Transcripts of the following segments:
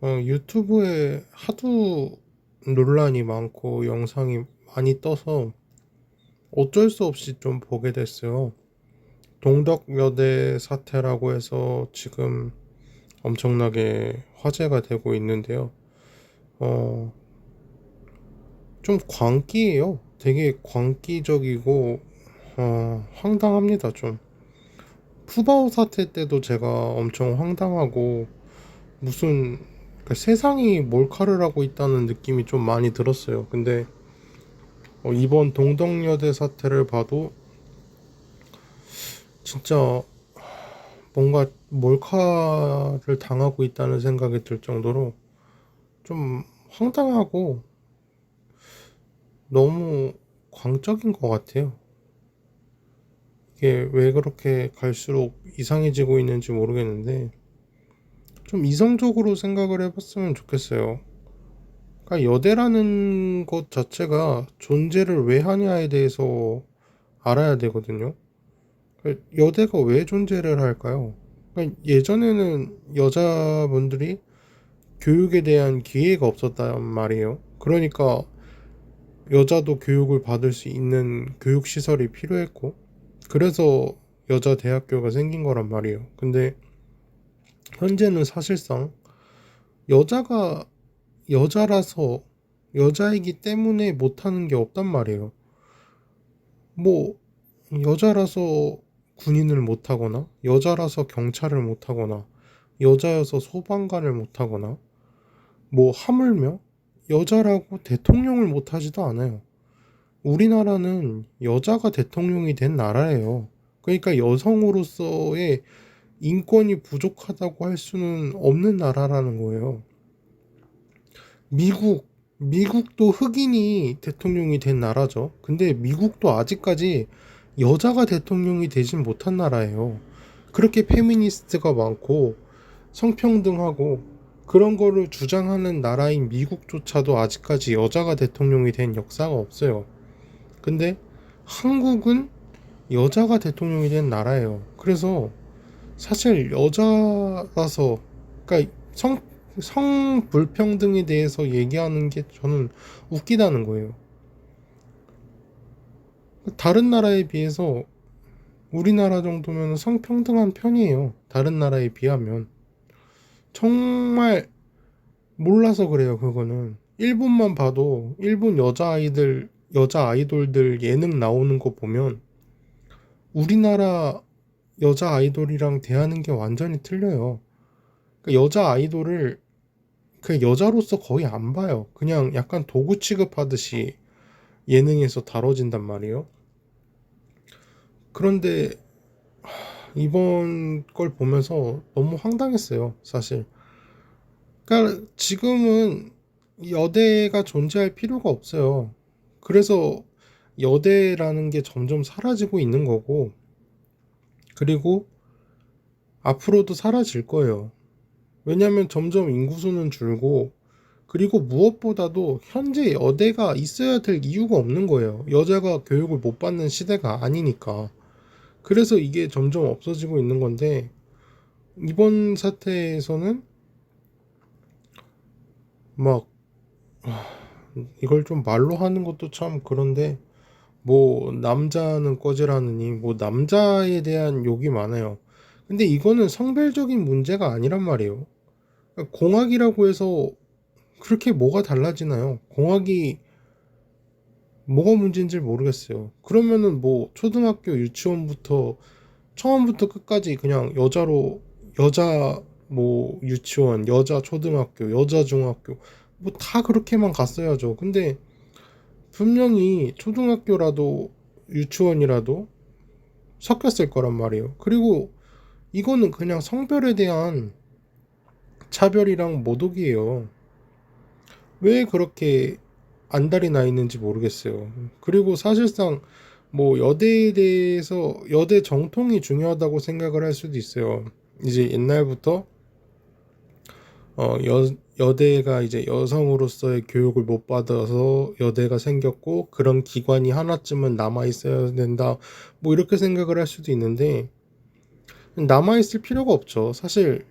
유튜브에 하도 논란이 많고 영상이 많이 떠서 어쩔 수 없이 좀 보게 됐어요. 동덕여대 사태라고 해서 지금 엄청나게 화제가 되고 있는데요. 어, 좀 광기예요. 되게 광기적이고 황당합니다. 좀 푸바오 사태 때도 제가 엄청 황당하고 무슨 세상이 몰카를 하고 있다는 느낌이 좀 많이 들었어요. 근데 이번 동덕여대 사태를 봐도 진짜 뭔가 몰카를 당하고 있다는 생각이 들 정도로 좀 황당하고 너무 광적인 것 같아요. 이게 왜 그렇게 갈수록 이상해지고 있는지 모르겠는데 좀 이성적으로 생각을 해봤으면 좋겠어요. 그러니까 여대라는 것 자체가 존재를 왜 하냐에 대해서 알아야 되거든요. 그러니까 여대가 왜 존재를 할까요? 그러니까 예전에는 여자분들이 교육에 대한 기회가 없었단 말이에요. 그러니까 여자도 교육을 받을 수 있는 교육시설이 필요했고, 그래서 여자 대학교가 생긴 거란 말이에요. 근데 현재는 사실상 여자가 여자라서 여자이기 때문에 못하는 게 없단 말이에요. 뭐, 여자라서 군인을 못하거나, 여자라서 경찰을 못하거나, 여자여서 소방관을 못하거나, 뭐 하물며 여자라고 대통령을 못하지도 않아요. 우리나라는 여자가 대통령이 된 나라예요. 그러니까 여성으로서의 인권이 부족하다고 할 수는 없는 나라라는 거예요. 미국도 흑인이 대통령이 된 나라죠. 근데 미국도 아직까지 여자가 대통령이 되진 못한 나라예요. 그렇게 페미니스트가 많고 성평등하고 그런 거를 주장하는 나라인 미국조차도 아직까지 여자가 대통령이 된 역사가 없어요. 근데 한국은 여자가 대통령이 된 나라예요. 그래서 사실 여자라서 그러니까 성불평등에 대해서 얘기하는 게 저는 웃기다는 거예요. 다른 나라에 비해서 우리나라 정도면 성평등한 편이에요. 다른 나라에 비하면. 정말 몰라서 그래요, 그거는. 일본만 봐도 일본 여자 아이돌들 예능 나오는 거 보면 우리나라 여자 아이돌이랑 대하는 게 완전히 틀려요. 그러니까 여자 아이돌을 그 여자로서 거의 안 봐요. 그냥 약간 도구 취급하듯이 예능에서 다뤄진단 말이에요. 그런데 이번 걸 보면서 너무 황당했어요, 사실. 그러니까 지금은 여대가 존재할 필요가 없어요. 그래서 여대라는 게 점점 사라지고 있는 거고, 그리고 앞으로도 사라질 거예요. 왜냐하면 점점 인구수는 줄고, 그리고 무엇보다도 현재 여대가 있어야 될 이유가 없는 거예요. 여자가 교육을 못 받는 시대가 아니니까. 그래서 이게 점점 없어지고 있는 건데, 이번 사태에서는 막 이걸 좀 말로 하는 것도 참 그런데, 뭐 남자는 꺼지라느니 뭐 남자에 대한 욕이 많아요. 근데 이거는 성별적인 문제가 아니란 말이에요. 그러니까 공학이라고 해서 그렇게 뭐가 달라지나요? 공학이 뭐가 문제인지 모르겠어요. 그러면은 뭐 초등학교 유치원부터 처음부터 끝까지 그냥 여자 뭐 유치원, 여자 초등학교, 여자 중학교 뭐 다 그렇게만 갔어야죠. 근데 분명히 초등학교라도 유치원이라도 섞였을 거란 말이에요. 그리고 이거는 그냥 성별에 대한 차별이랑 모독이에요. 왜 그렇게 안달이 나 있는지 모르겠어요. 그리고 사실상 뭐 여대에 대해서 여대 정통이 중요하다고 생각을 할 수도 있어요. 이제 옛날부터 여대가 이제 여성으로서의 교육을 못 받아서 여대가 생겼고 그런 기관이 하나쯤은 남아 있어야 된다. 뭐 이렇게 생각을 할 수도 있는데 남아 있을 필요가 없죠. 사실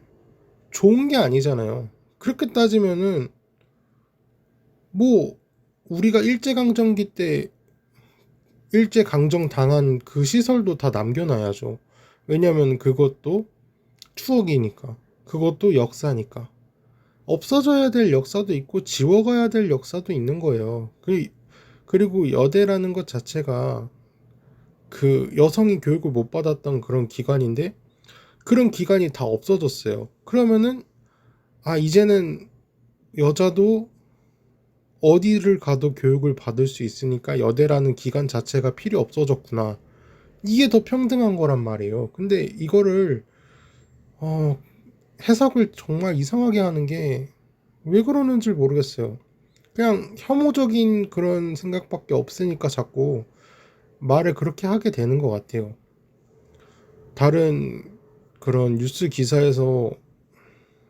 좋은 게 아니잖아요. 그렇게 따지면은 뭐 우리가 일제강점기 때 일제강점 당한 그 시설도 다 남겨놔야죠. 왜냐면 그것도 추억이니까. 그것도 역사니까. 없어져야 될 역사도 있고 지워가야 될 역사도 있는 거예요. 그리고 여대라는 것 자체가 그 여성이 교육을 못 받았던 그런 기관인데 그런 기관이 다 없어졌어요. 그러면은 이제는 여자도 어디를 가도 교육을 받을 수 있으니까 여대라는 기관 자체가 필요 없어졌구나. 이게 더 평등한 거란 말이에요. 근데 이거를 어, 해석을 정말 이상하게 하는 게 왜 그러는지 모르겠어요. 그냥 혐오적인 그런 생각밖에 없으니까 자꾸 말을 그렇게 하게 되는 것 같아요. 다른 그런 뉴스 기사에서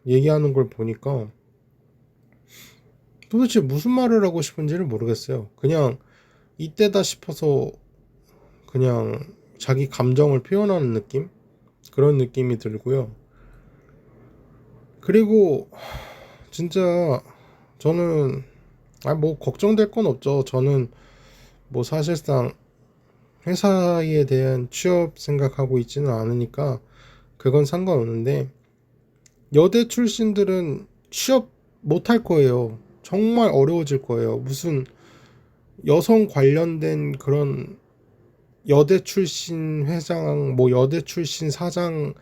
얘기하는 걸 보니까 도대체 무슨 말을 하고 싶은지를 모르겠어요. 그냥 이때다 싶어서 그냥 자기 감정을 표현하는 느낌? 그런 느낌이 들고요. 그리고 진짜 저는 뭐 걱정될 건 없죠. 저는 뭐 사실상 회사에 대한 취업 생각하고 있지는 않으니까 그건 상관없는데 여대 출신들은 취업 못할 거예요. 정말 어려워질 거예요. 무슨 여성 관련된 그런 여대 출신 회장, 뭐 여대 출신 사장,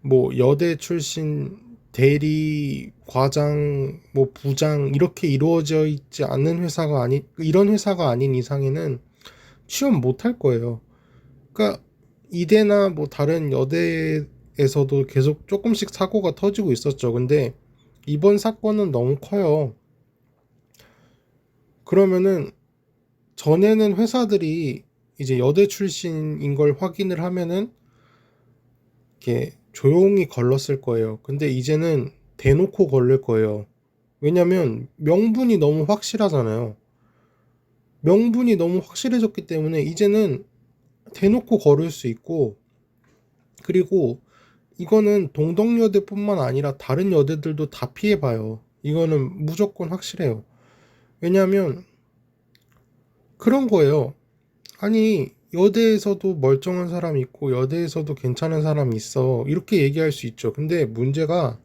뭐 여대 출신 대리, 과장, 뭐 부장 이렇게 이루어져 있지 않은 회사가 이런 회사가 아닌 이상에는 취업 못할 거예요. 그러니까 이대나 뭐 다른 여대에서도 계속 조금씩 사고가 터지고 있었죠. 근데 이번 사건은 너무 커요. 그러면은 전에는 회사들이 이제 여대 출신인 걸 확인을 하면은 이렇게 조용히 걸렀을 거예요. 근데 이제는 대놓고 걸릴 거예요. 왜냐면 명분이 너무 확실하잖아요. 명분이 너무 확실해졌기 때문에 이제는 대놓고 걸을 수 있고, 그리고 이거는 동덕여대뿐만 아니라 다른 여대들도 다 피해봐요. 이거는 무조건 확실해요. 왜냐면 그런 거예요. 아니, 여대에서도 멀쩡한 사람이 있고 여대에서도 괜찮은 사람이 있어, 이렇게 얘기할 수 있죠. 근데 문제가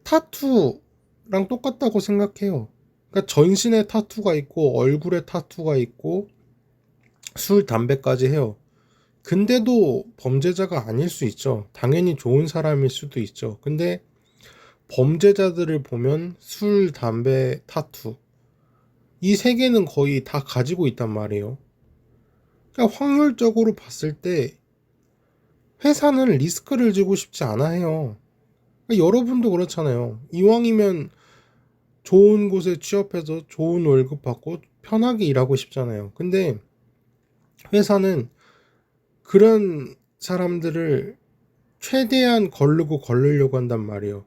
타투랑 똑같다고 생각해요. 그러니까 전신에 타투가 있고 얼굴에 타투가 있고 술 담배까지 해요. 근데도 범죄자가 아닐 수 있죠. 당연히 좋은 사람일 수도 있죠. 근데 범죄자들을 보면 술, 담배, 타투, 이 세 개는 거의 다 가지고 있단 말이에요. 그러니까 확률적으로 봤을 때 회사는 리스크를 지고 싶지 않아 해요. 그러니까 여러분도 그렇잖아요. 이왕이면 좋은 곳에 취업해서 좋은 월급 받고 편하게 일하고 싶잖아요. 근데 회사는 그런 사람들을 최대한 거르려고 한단 말이에요.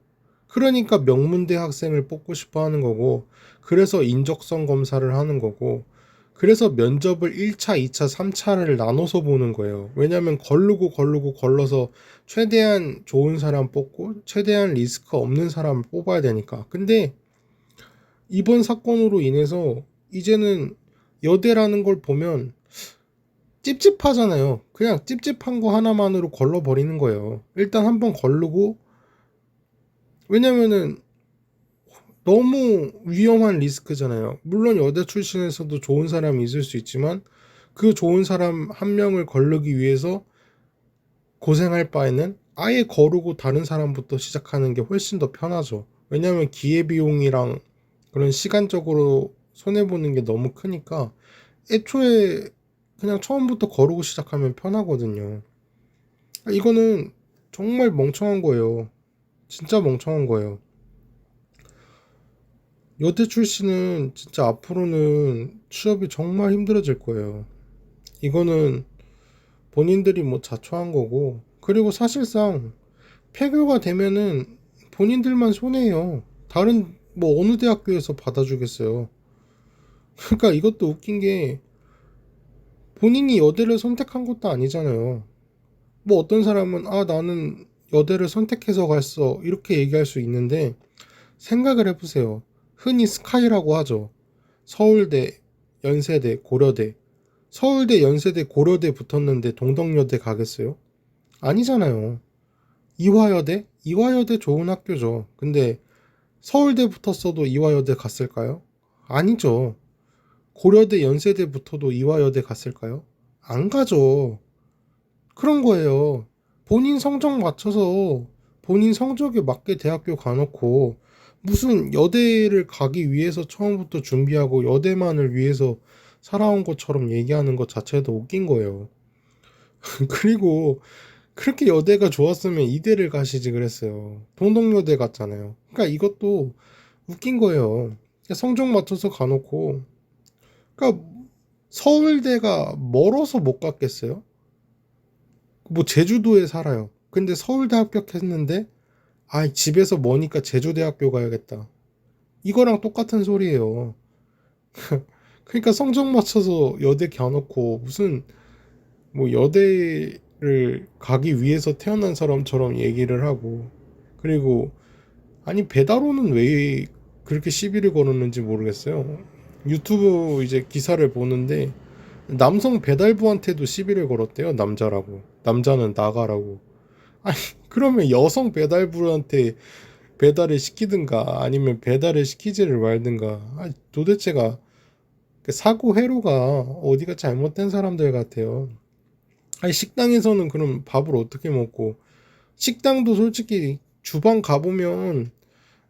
그러니까 명문대 학생을 뽑고 싶어 하는 거고, 그래서 인적성 검사를 하는 거고, 그래서 면접을 1차, 2차, 3차를 나눠서 보는 거예요. 왜냐면 걸러서 최대한 좋은 사람 뽑고 최대한 리스크 없는 사람을 뽑아야 되니까. 근데 이번 사건으로 인해서 이제는 여대라는 걸 보면 찝찝하잖아요. 그냥 찝찝한 거 하나만으로 걸러버리는 거예요. 일단 한번 걸르고, 왜냐면은 너무 위험한 리스크잖아요. 물론 여대 출신에서도 좋은 사람이 있을 수 있지만 그 좋은 사람 한 명을 거르기 위해서 고생할 바에는 아예 거르고 다른 사람부터 시작하는 게 훨씬 더 편하죠. 왜냐면 기회비용이랑 그런 시간적으로 손해보는 게 너무 크니까 애초에 그냥 처음부터 거르고 시작하면 편하거든요. 이거는 정말 멍청한 거예요. 진짜 멍청한 거예요. 여대 출신은 진짜 앞으로는 취업이 정말 힘들어질 거예요. 이거는 본인들이 뭐 자초한 거고, 그리고 사실상 폐교가 되면은 본인들만 손해예요. 다른 뭐 어느 대학교에서 받아주겠어요. 그러니까 이것도 웃긴 게 본인이 여대를 선택한 것도 아니잖아요. 뭐 어떤 사람은 나는 여대를 선택해서 갔어 이렇게 얘기할 수 있는데 생각을 해보세요. 흔히 스카이라고 하죠. 서울대, 연세대, 고려대. 서울대, 연세대, 고려대 붙었는데 동덕여대 가겠어요? 아니잖아요. 이화여대? 이화여대 좋은 학교죠. 근데 서울대 붙었어도 이화여대 갔을까요? 아니죠. 고려대, 연세대 붙어도 이화여대 갔을까요? 안 가죠. 그런 거예요. 본인 성적 맞춰서 본인 성적에 맞게 대학교 가놓고 무슨 여대를 가기 위해서 처음부터 준비하고 여대만을 위해서 살아온 것처럼 얘기하는 것 자체도 웃긴 거예요. 그리고 그렇게 여대가 좋았으면 이대를 가시지 그랬어요. 동덕여대 갔잖아요. 그러니까 이것도 웃긴 거예요. 성적 맞춰서 가놓고 그러니까 서울대가 멀어서 못 갔겠어요? 뭐 제주도에 살아요. 근데 서울대 합격했는데 아 집에서 머니까 제주대학교 가야겠다. 이거랑 똑같은 소리예요. 그러니까 성적 맞춰서 여대 가놓고 무슨 뭐 여대를 가기 위해서 태어난 사람처럼 얘기를 하고 그리고 아니 배달원은 왜 그렇게 시비를 걸었는지 모르겠어요. 유튜브 이제 기사를 보는데 남성 배달부한테도 시비를 걸었대요. 남자라고. 남자는 나가라고. 아니 그러면 여성 배달부한테 배달을 시키든가 아니면 배달을 시키지를 말든가. 아니, 도대체가 그 사고 회로가 어디가 잘못된 사람들 같아요. 아니 식당에서는 그럼 밥을 어떻게 먹고 식당도 솔직히 주방 가보면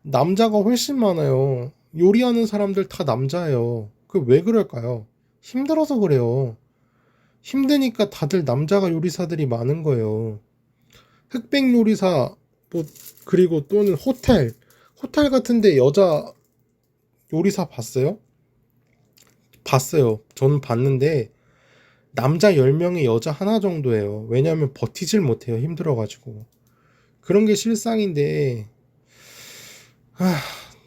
남자가 훨씬 많아요. 요리하는 사람들 다 남자예요. 그 왜 그럴까요? 힘들어서 그래요. 힘드니까 다들 남자가 요리사들이 많은 거예요. 흑백 요리사 뭐 그리고 또는 호텔 같은데 여자 요리사 봤어요? 봤어요. 저는 봤는데 남자 10명에 여자 하나 정도예요. 왜냐하면 버티질 못해요. 힘들어가지고. 그런 게 실상인데 아,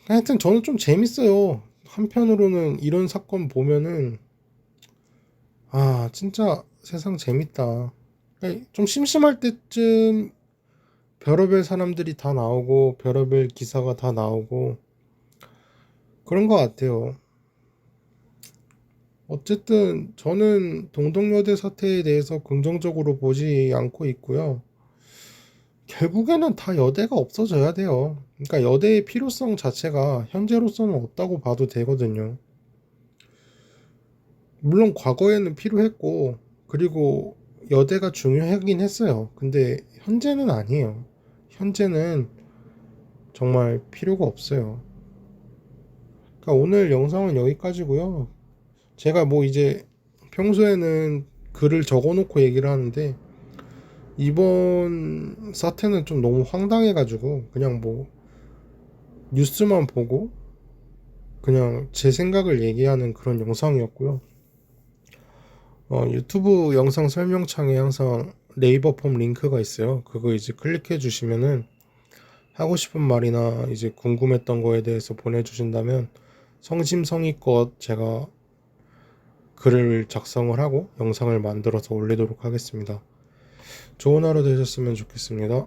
하여튼 저는 좀 재밌어요. 한편으로는 이런 사건 보면은 아 진짜 세상 재밌다. 좀 심심할 때쯤 별의별 사람들이 다 나오고 별의별 기사가 다 나오고 그런 것 같아요. 어쨌든 저는 동덕여대 사태에 대해서 긍정적으로 보지 않고 있고요. 결국에는 다 여대가 없어져야 돼요. 그러니까 여대의 필요성 자체가 현재로서는 없다고 봐도 되거든요. 물론 과거에는 필요했고, 그리고 여대가 중요하긴 했어요. 근데 현재는 아니에요. 현재는 정말 필요가 없어요. 그러니까 오늘 영상은 여기까지고요. 제가 뭐 이제 평소에는 글을 적어 놓고 얘기를 하는데 이번 사태는 좀 너무 황당해가지고 그냥 뭐 뉴스만 보고 그냥 제 생각을 얘기하는 그런 영상이었고요. 유튜브 영상 설명창에 항상 네이버 폼 링크가 있어요. 그거 이제 클릭해 주시면은 하고 싶은 말이나 이제 궁금했던 거에 대해서 보내주신다면 성심성의껏 제가 글을 작성을 하고 영상을 만들어서 올리도록 하겠습니다. 좋은 하루 되셨으면 좋겠습니다.